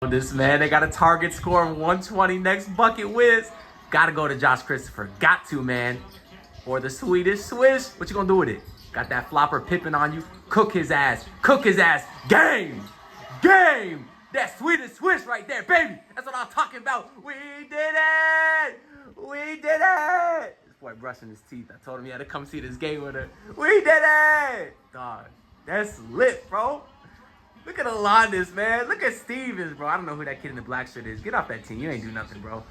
This man, they got a target score of 120 next bucket whiz. Gotta go to Josh Christopher. Got to, man. Or the Swedish Swish. What you gonna do with it? Got that flopper Pippin on you. Cook his ass. Cook his ass. Game. Game. That Swedish Swish right there, baby. That's what I'm talking about. We did it. We did it. This boy brushing his teeth. I told him he had to come see this game with her. We did it. Dog, that's lit, bro. Look at Alondis, man. Look at Stevens, bro. I don't know who that kid in the black shirt is. Get off that team. You ain't do nothing, bro.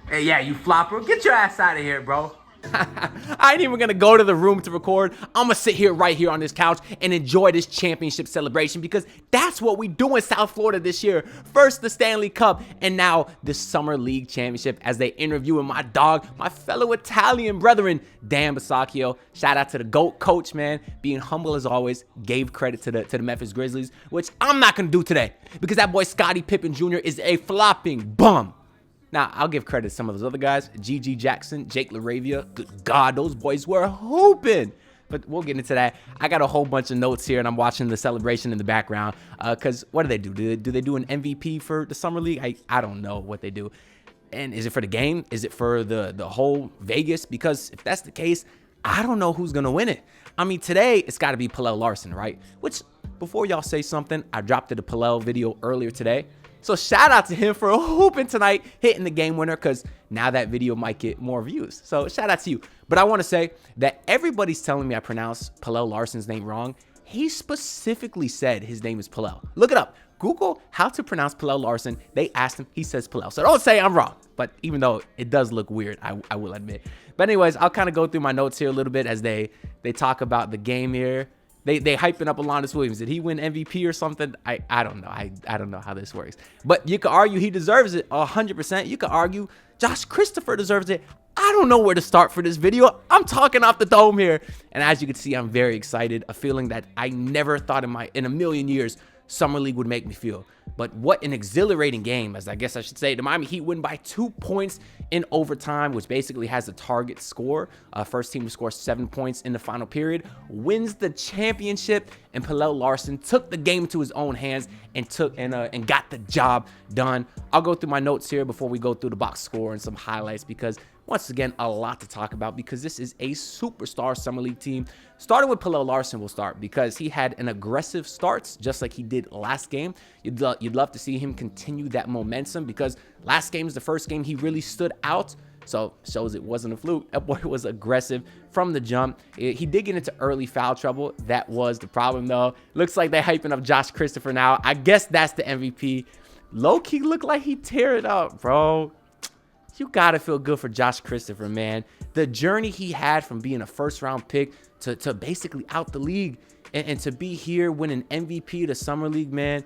Hey, yeah, you flopper. Get your ass out of here, bro. I ain't even gonna go to the room to record. I'm gonna sit right here on this couch and enjoy this championship celebration because that's what we do in South Florida this year. First the Stanley Cup and now the Summer League Championship as they interviewing my dog, my fellow Italian brethren, Dan Bisacchio. Shout out to the GOAT coach, man. Being humble as always, gave credit to the Memphis Grizzlies, which I'm not gonna do today because that boy Scottie Pippen Jr. is a flopping bum. Now, I'll give credit to some of those other guys. G.G. Jackson, Jake LaRavia. Good God, those boys were hooping. But we'll get into that. I got a whole bunch of notes here, and I'm watching the celebration in the background. Because what do? Do they do an MVP for the Summer League? I don't know what they do. And is it for the game? Is it for the whole Vegas? Because if that's the case, I don't know who's going to win it. I mean, today, it's got to be Larsson, right? Which, before y'all say something, I dropped the Pallel video earlier today. So shout out to him for hooping tonight, hitting the game winner, because now that video might get more views. So shout out to you. But I want to say that everybody's telling me I pronounce Larsson's name wrong. He specifically said his name is Pallel. Look it up. Google how to pronounce Larsson. They asked him. He says Pallel. So don't say I'm wrong. But even though it does look weird, I will admit. But anyways, I'll kind of go through my notes here a little bit as they talk about the game here. They hyping up Alondes Williams. Did he win MVP or something? I don't know. I don't know how this works. But you could argue he deserves it 100%. You could argue Josh Christopher deserves it. I don't know where to start for this video. I'm talking off the dome here. And as you can see, I'm very excited. A feeling that I never thought in a million years Summer League would make me feel. But what an exhilarating game, as I guess I should say. The Miami Heat win by 2 points in overtime, which basically has a target score. First team to score 7 points in the final period wins the championship, and Larsson took the game into his own hands and got the job done. I'll go through my notes here before we go through the box score and some highlights because once again, a lot to talk about because this is a superstar Summer League team. Starting with Larsson, we'll start because he had an aggressive start just like he did last game. You'd love to see him continue that momentum because last game is the first game he really stood out. So shows it wasn't a fluke. That boy was aggressive from the jump. He did get into early foul trouble. That was the problem though. Looks like they're hyping up Josh Christopher now. I guess that's the MVP. Low-key looked like he tear it up, bro. You gotta feel good for Josh Christopher, man. The journey he had from being a first-round pick to basically out the league and to be here winning MVP of the Summer League, man.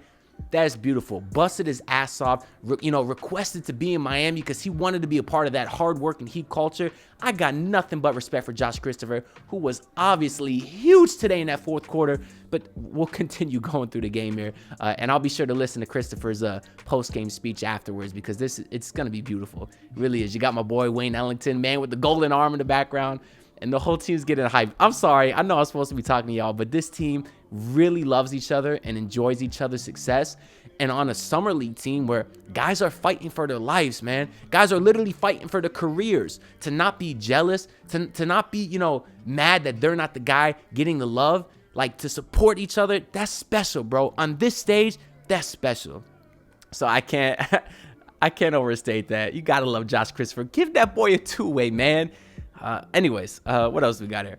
That's beautiful. Busted his ass off, requested to be in Miami because he wanted to be a part of that hard-working Heat culture. I got nothing but respect for Josh Christopher, who was obviously huge today in that fourth quarter, but we'll continue going through the game here. And I'll be sure to listen to Christopher's post-game speech afterwards because it's going to be beautiful. It really is. You got my boy Wayne Ellington, man, with the golden arm in the background. And the whole team's getting hyped. I'm sorry. I know I'm supposed to be talking to y'all, but this team really loves each other and enjoys each other's success. And on a Summer League team where guys are fighting for their lives, man. Guys are literally fighting for their careers. To not be jealous, to not be, mad that they're not the guy getting the love. Like, to support each other, that's special, bro. On this stage, that's special. So I can't overstate that. You got to love Josh Christopher. Give that boy a two-way, man. Anyways, what else we got here?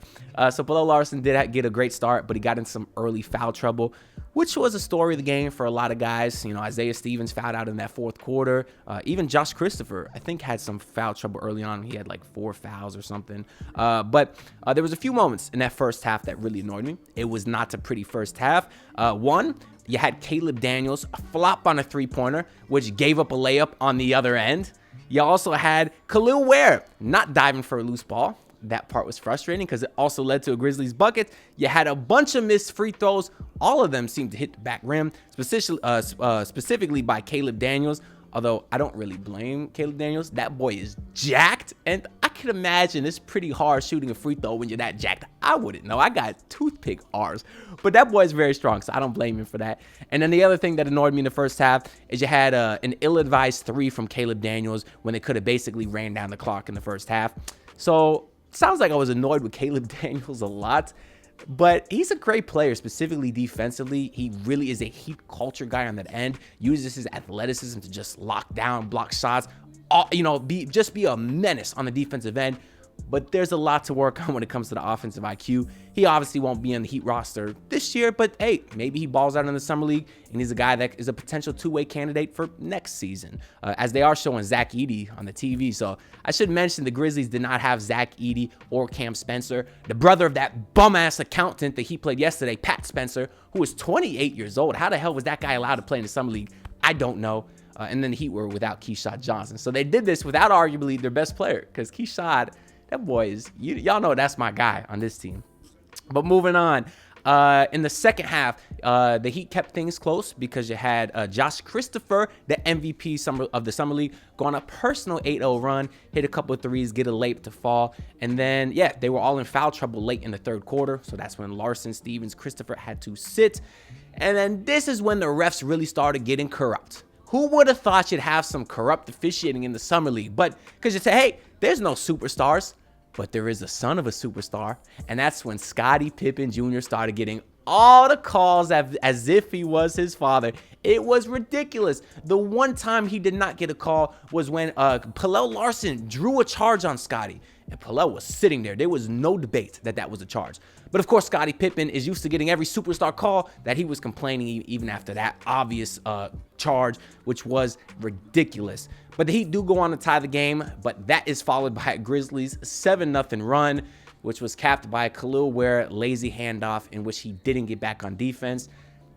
So Larsson did get a great start, but he got in some early foul trouble, which was a story of the game for a lot of guys. Isaiah Stevens fouled out in that fourth quarter. Even Josh Christopher, I think, had some foul trouble early on. He had like 4 fouls or something. But there was a few moments in that first half that really annoyed me. It was not a pretty first half. One, you had Caleb Daniels flop on a three-pointer, which gave up a layup on the other end. You also had Khalil Ware not diving for a loose ball. That part was frustrating because it also led to a Grizzlies bucket. You had a bunch of missed free throws. All of them seemed to hit the back rim, specifically by Caleb Daniels. Although I don't really blame Caleb Daniels. That boy is jacked. And I can imagine it's pretty hard shooting a free throw when you're that jacked. I wouldn't know. I got toothpick arms. But that boy's very strong, so I don't blame him for that. And then the other thing that annoyed me in the first half is you had an ill-advised 3 from Caleb Daniels when they could have basically ran down the clock in the first half. So sounds like I was annoyed with Caleb Daniels a lot. But he's a great player, specifically defensively. He really is a Heat culture guy on that end. Uses his athleticism to just lock down, block shots, just be a menace on the defensive end. But there's a lot to work on when it comes to the offensive IQ. He obviously won't be on the Heat roster this year, but hey, maybe he balls out in the summer league, and he's a guy that is a potential two-way candidate for next season, as they are showing Zach Edey on the TV. So I should mention the Grizzlies did not have Zach Edey or Cam Spencer, the brother of that bum-ass accountant that he played yesterday, Pat Spencer, who was 28 years old. How the hell was that guy allowed to play in the summer league? I don't know. And then the Heat were without Keyshawn Johnson. So they did this without arguably their best player, because Keyshawn, that boy is, y'all know that's my guy on this team. But moving on, in the second half, the Heat kept things close because you had Josh Christopher, the MVP of the Summer League, go on a personal 8-0 run, hit a couple of threes, get a late to fall. And then, yeah, they were all in foul trouble late in the third quarter. So that's when Larsson, Stevens, Christopher had to sit. And then this is when the refs really started getting corrupt. Who would have thought you'd have some corrupt officiating in the Summer League? But because you say, hey, there's no superstars, but there is a son of a superstar. And that's when Scottie Pippen Jr. started getting all the calls as if he was his father. It was ridiculous. The one time he did not get a call was when Larsson drew a charge on Scottie. And Pelel was sitting there. There was no debate that that was a charge. But of course, Scottie Pippen is used to getting every superstar call that he was complaining even after that obvious charge, which was ridiculous. But the Heat do go on to tie the game, but that is followed by a Grizzlies 7-0 run, which was capped by a Khalil Ware lazy handoff in which he didn't get back on defense.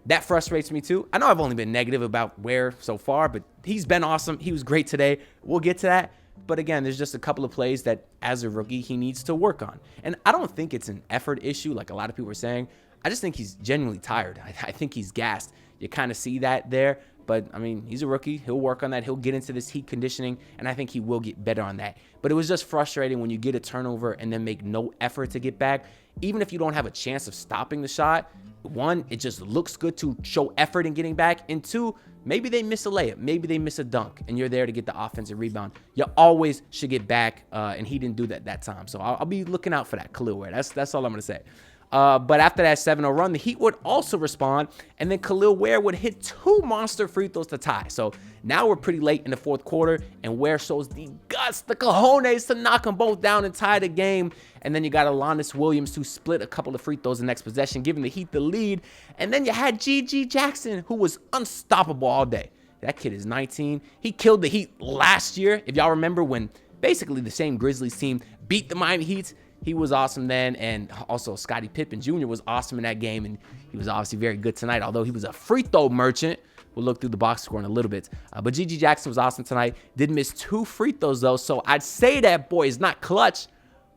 That frustrates me too. I know I've only been negative about Ware so far, but he's been awesome. He was great today. We'll get to that. But again, there's just a couple of plays that, as a rookie, he needs to work on. And I don't think it's an effort issue like a lot of people are saying. I just think he's genuinely tired. I think he's gassed. You kind of see that there. But, I mean, he's a rookie. He'll work on that. He'll get into this Heat conditioning, and I think he will get better on that. But it was just frustrating when you get a turnover and then make no effort to get back. Even if you don't have a chance of stopping the shot, one, it just looks good to show effort in getting back. And two, maybe they miss a layup. Maybe they miss a dunk, and you're there to get the offensive rebound. You always should get back, and he didn't do that time. So I'll be looking out for that, Khalil Ware. That's all I'm going to say. But after that 7-0 run, the Heat would also respond, and then Khalil Ware would hit 2 monster free throws to tie. So now we're pretty late in the fourth quarter, and Ware shows the guts, the cojones to knock them both down and tie the game. And then you got Alanis Williams who split a couple of free throws in the next possession, giving the Heat the lead. And then you had G.G. Jackson, who was unstoppable all day. That kid is 19. He killed the Heat last year, if y'all remember, when basically the same Grizzlies team beat the Miami Heat. He was awesome then, and also Scottie Pippen Jr. was awesome in that game, and he was obviously very good tonight, although he was a free throw merchant. We'll look through the box score in a little bit. But G.G. Jackson was awesome tonight. Did miss 2 free throws, though, so I'd say that boy is not clutch,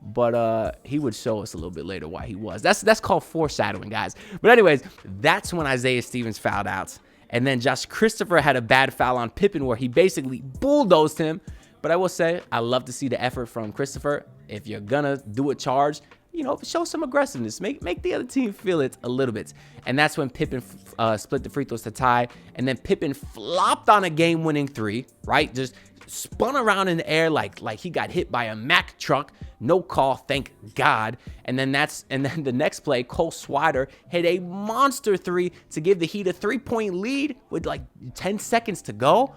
but he would show us a little bit later why he was. That's called foreshadowing, guys. But anyways, that's when Isaiah Stevens fouled out, and then Josh Christopher had a bad foul on Pippen where he basically bulldozed him. But I will say, I love to see the effort from Christopher. If you're gonna do a charge, show some aggressiveness. Make the other team feel it a little bit. And that's when Pippen split the free throws to tie. And then Pippen flopped on a game-winning 3, right? Just spun around in the air like he got hit by a Mack truck. No call, thank God. And then the next play, Cole Swider hit a monster 3 to give the Heat a 3-point lead with like 10 seconds to go.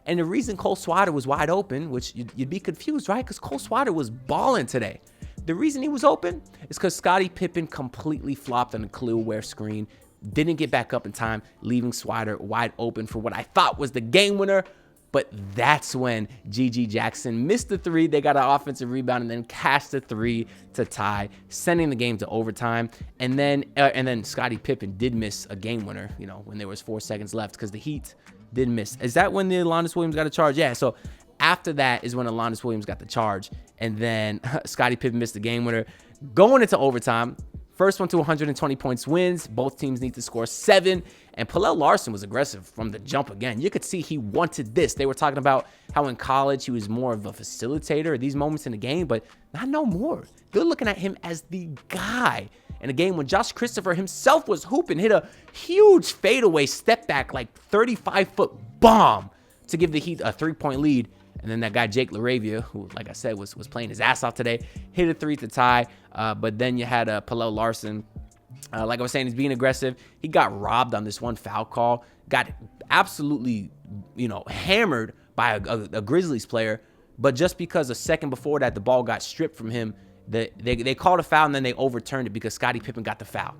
And the reason Cole Swider was wide open, which you'd be confused, right? Because Cole Swider was balling today. The reason he was open is because Scottie Pippen completely flopped on the Khalil Ware screen, didn't get back up in time, leaving Swider wide open for what I thought was the game winner. But that's when G.G. Jackson missed the 3. They got an offensive rebound and then cashed the 3 to tie, sending the game to overtime. And then Scottie Pippen did miss a game winner, when there was 4 seconds left because the Heat did miss. Is that when the Alanis Williams got a charge? Yeah, so after that is when Alanis Williams got the charge. And then Scottie Pippen missed the game winner. Going into overtime, First one to 120 points wins. Both teams need to score 7. And Larsson was aggressive from the jump again. You could see he wanted this. They were talking about how in college he was more of a facilitator at these moments in the game, but not no more. They're looking at him as the guy. In a game when Josh Christopher himself was hooping, hit a huge fadeaway step back, like 35-foot bomb to give the Heat a 3-point lead. And then that guy, Jake LaRavia, who, like I said, was playing his ass off today, hit a 3 to tie. But then you had Larsson. Like I was saying, he's being aggressive. He got robbed on this one foul call. Got absolutely, hammered by a Grizzlies player. But just because a second before that, the ball got stripped from him, they called a foul, and then they overturned it because Scottie Pippen got the foul.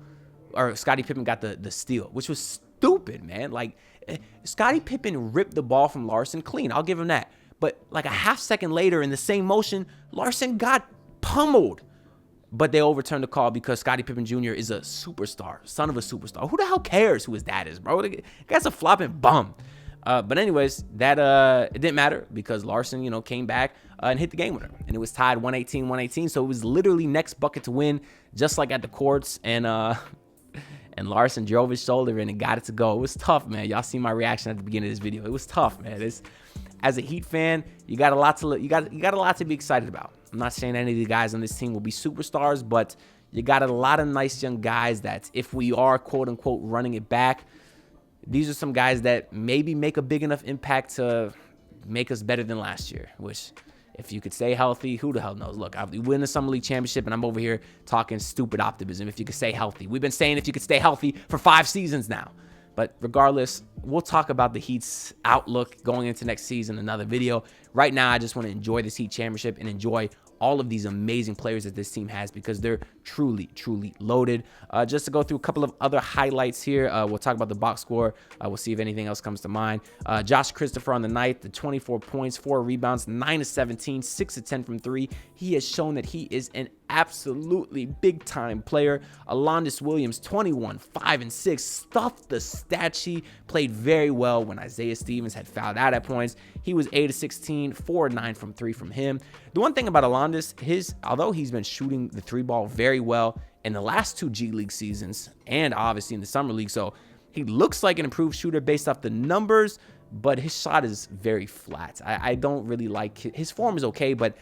Or Scottie Pippen got the steal, which was stupid, man. Like, Scottie Pippen ripped the ball from Larsson clean. I'll give him that. But like a half second later, in the same motion, Larsson got pummeled. But they overturned the call because Scottie Pippen Jr. is a superstar, son of a superstar. Who the hell cares who his dad is, bro? The guy's a flopping bum. But anyways, that it didn't matter because Larsson, came back and hit the game winner. And it was tied 118-118. So it was literally next bucket to win, just like at the courts. And Larsson drove his shoulder in and got it to go. It was tough, man. Y'all see my reaction at the beginning of this video. It was tough, man. As a Heat fan, you got a lot to be excited about. I'm not saying any of the guys on this team will be superstars, but you got a lot of nice young guys that, if we are quote unquote running it back, these are some guys that maybe make a big enough impact to make us better than last year, which, if you could stay healthy, who the hell knows? Look, we win the Summer League championship, and I'm over here talking stupid optimism. If you could stay healthy, we've been saying if you could stay healthy for 5 seasons now. But regardless, we'll talk about the Heat's outlook going into next season in another video. Right now, I just want to enjoy this Heat championship and enjoy all of these amazing players that this team has because they're truly, truly loaded. Just to go through a couple of other highlights here, we'll talk about the box score. We'll see if anything else comes to mind. Josh Christopher on the night, the 24 points, 4 rebounds, 9 of 17, 6 of 10 from 3. He has shown that he is an absolutely big-time player. Alondes Williams, 21, 5 and 6, stuffed the stat sheet, played very well when Isaiah Stevens had fouled out at points. He was 8 of 16, 4 of 9 from 3 from him. The one thing about Alondes, although he's been shooting the 3-ball very well in the last 2 G League seasons and obviously in the Summer League, so he looks like an improved shooter based off the numbers, but his shot is very flat. I don't really like his form is okay, but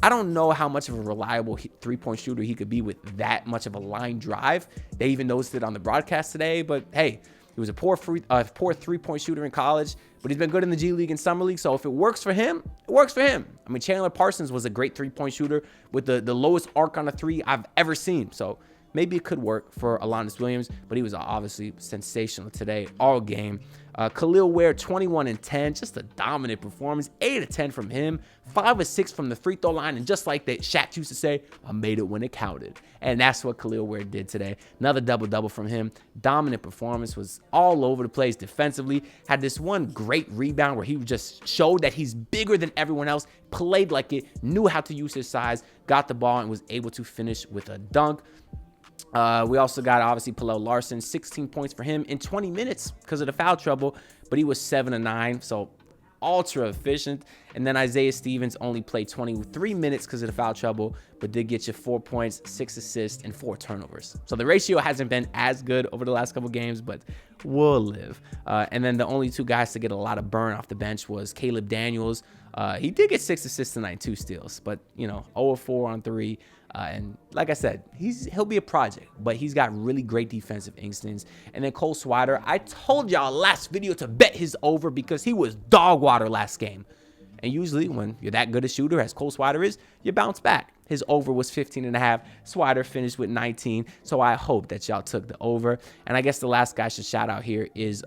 I don't know how much of a reliable 3-point shooter he could be with that much of a line drive. They even noticed it on the broadcast today, but hey, he was a poor 3-point shooter in college, but he's been good in the G League and Summer League, so if it works for him, it works for him. I mean, Chandler Parsons was a great 3-point shooter with the lowest arc on a 3 I've ever seen, so maybe it could work for Alondes Williams, but he was obviously sensational today, all game. Khalil Ware, 21 and 10, just a dominant performance. 8 of 10 from him, 5 of 6 from the free throw line, and just like that Shaq used to say, I made it when it counted. And that's what Khalil Ware did today. Another double-double from him. Dominant performance, was all over the place defensively. Had this one great rebound where he just showed that he's bigger than everyone else, played like it, knew how to use his size, got the ball, and was able to finish with a dunk. We also got, obviously, Larsson, 16 points for him in 20 minutes because of the foul trouble, but he was 7 of 9, so ultra efficient. And then Isaiah Stevens only played 23 minutes because of the foul trouble, but did get you 4 points, 6 assists, and 4 turnovers. So the ratio hasn't been as good over the last couple games, but we'll live. And then the only 2 guys to get a lot of burn off the bench was Caleb Daniels. He did get 6 assists tonight, 2 steals, but 0 of 4 on 3. And like I said, he'll be a project, but he's got really great defensive instincts. And then Cole Swider, I told y'all last video to bet his over because he was dog water last game. And usually when you're that good a shooter as Cole Swider is, you bounce back. His over was 15.5. Swider finished with 19. So I hope that y'all took the over. And I guess the last guy I should shout out here is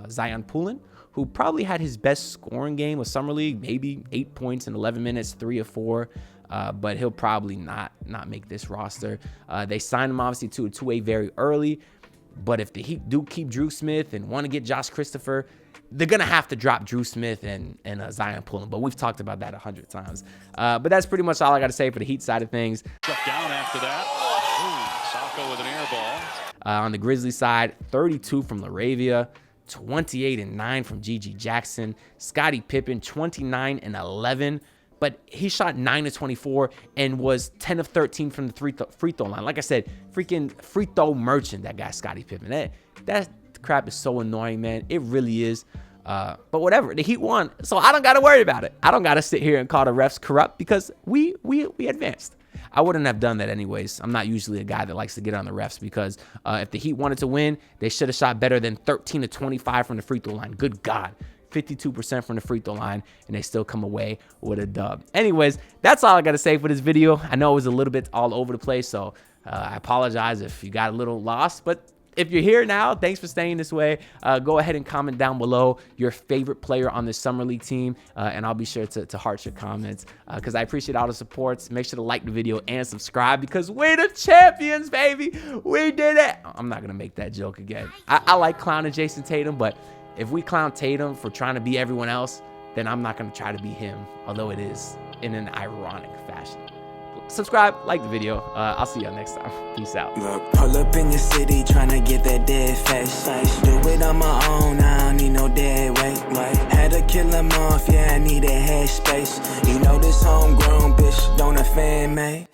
Zion Poulin, who probably had his best scoring game of Summer League, maybe 8 points in 11 minutes, 3 of 4. But he'll probably not make this roster. They signed him obviously to a 2-way very early, but if the Heat do keep Drew Smith and want to get Josh Christopher, they're gonna have to drop Drew Smith and Zion Poulin. But we've talked about that 100 times. But that's pretty much all I got to say for the Heat side of things. Shut down after that. Ooh, Sacco with an air ball. On the Grizzlies side, 32 from LaRavia, 28 and 9 from Gigi Jackson. Scottie Pippen, 29 and 11. but he shot 9 of 24 and was 10 of 13 from the free throw line. Like I said, freaking free throw merchant, that guy, Scottie Pippen. That crap is so annoying, man. It really is. But whatever, the Heat won, so I don't got to worry about it. I don't got to sit here and call the refs corrupt because we advanced. I wouldn't have done that anyways. I'm not usually a guy that likes to get on the refs because if the Heat wanted to win, they should have shot better than 13 to 25 from the free throw line. Good God. 52% from the free throw line, and they still come away with a dub. Anyways, that's all I got to say for this video. I know it was a little bit all over the place, so I apologize if you got a little lost, but if you're here now, thanks for staying this way. Go ahead and comment down below your favorite player on this Summer League team, and I'll be sure to heart your comments because I appreciate all the supports. Make sure to like the video and subscribe because we're the champions, baby. We did it. I'm not going to make that joke again. I like clowning Jason Tatum, but if we clown Tatum for trying to be everyone else, then I'm not going to try to be him, although it is in an ironic fashion. Subscribe, like the video. I'll see y'all next time. Peace out. Look, pull up in your city tryna get that dead face. Do it on my own, I don't need no dead weight. Had to kill him off, yeah, I need a head space. You know this homegrown bitch don't offend me.